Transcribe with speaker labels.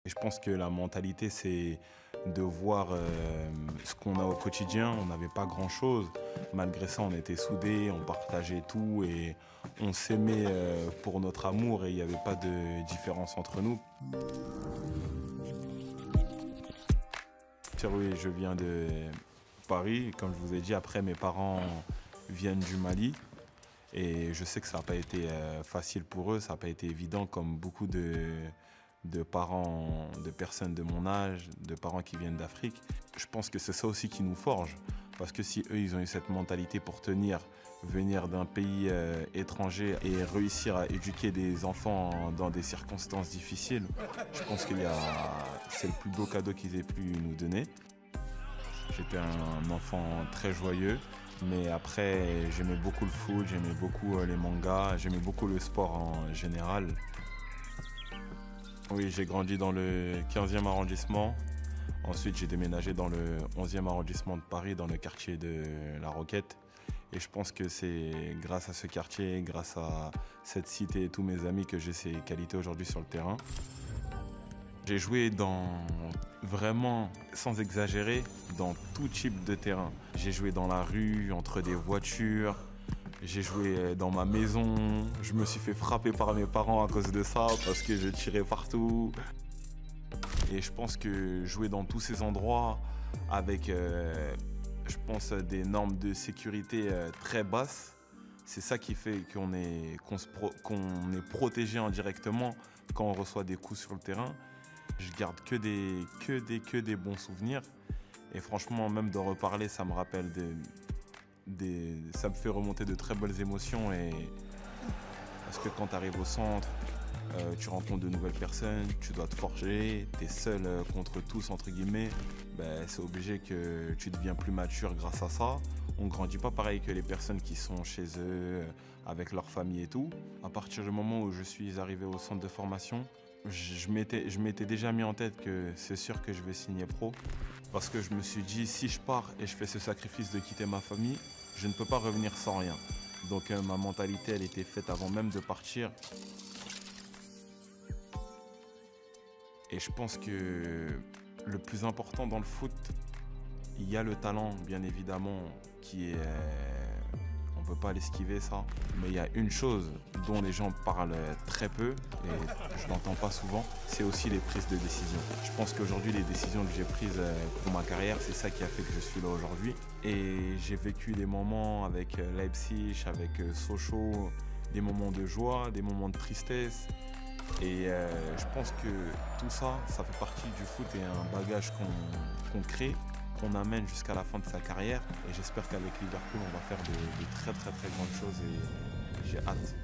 Speaker 1: Je pense que la mentalité, c'est de voir ce qu'on a au quotidien. On n'avait pas grand-chose. Malgré ça, on était soudés, on partageait tout et on s'aimait pour notre amour et il n'y avait pas de différence entre nous. Oui, je viens de Paris. Comme je vous ai dit, après, mes parents viennent du Mali. Et je sais que ça n'a pas été facile pour eux, ça n'a pas été évident comme beaucoup de parents, de personnes de mon âge, de parents qui viennent d'Afrique. Je pense que c'est ça aussi qui nous forge. Parce que si eux, ils ont eu cette mentalité pour venir d'un pays étranger et réussir à éduquer des enfants dans des circonstances difficiles, je pense c'est le plus beau cadeau qu'ils aient pu nous donner. J'étais un enfant très joyeux. Mais après, j'aimais beaucoup le foot, j'aimais beaucoup les mangas, j'aimais beaucoup le sport en général. Oui, j'ai grandi dans le 15e arrondissement. Ensuite, j'ai déménagé dans le 11e arrondissement de Paris, dans le quartier de La Roquette. Et je pense que c'est grâce à ce quartier, grâce à cette cité et tous mes amis que j'ai ces qualités aujourd'hui sur le terrain. J'ai joué vraiment, sans exagérer, dans tout type de terrain. J'ai joué dans la rue, entre des voitures, j'ai joué dans ma maison. Je me suis fait frapper par mes parents à cause de ça, parce que je tirais partout. Et je pense que jouer dans tous ces endroits, avec, je pense, des normes de sécurité très basses, c'est ça qui fait qu'on est protégé indirectement quand on reçoit des coups sur le terrain. Je garde que des bons souvenirs. Et franchement, même d'en reparler, ça me rappelle ça me fait remonter de très belles émotions. Parce que quand tu arrives au centre, tu rencontres de nouvelles personnes, tu dois te forger, tu es seul contre tous, entre guillemets. C'est obligé que tu deviens plus mature grâce à ça. On ne grandit pas pareil que les personnes qui sont chez eux, avec leur famille et tout. À partir du moment où je suis arrivé au centre de formation, je m'étais déjà mis en tête que c'est sûr que je vais signer pro. Parce que je me suis dit, si je pars et je fais ce sacrifice de quitter ma famille, je ne peux pas revenir sans rien. Donc ma mentalité, elle était faite avant même de partir. Et je pense que le plus important dans le foot, il y a le talent, bien évidemment, qui est... on ne peut pas l'esquiver, ça. Mais il y a une chose dont les gens parlent très peu, et je l'entends pas souvent, c'est aussi les prises de décision. Je pense qu'aujourd'hui, les décisions que j'ai prises pour ma carrière, c'est ça qui a fait que je suis là aujourd'hui. Et j'ai vécu des moments avec Leipzig, avec Sochaux, des moments de joie, des moments de tristesse. Et je pense que tout ça, ça fait partie du foot et un bagage qu'on crée, qu'on amène jusqu'à la fin de sa carrière. Et j'espère qu'avec Liverpool, on va faire de très très très grandes choses et j'ai hâte.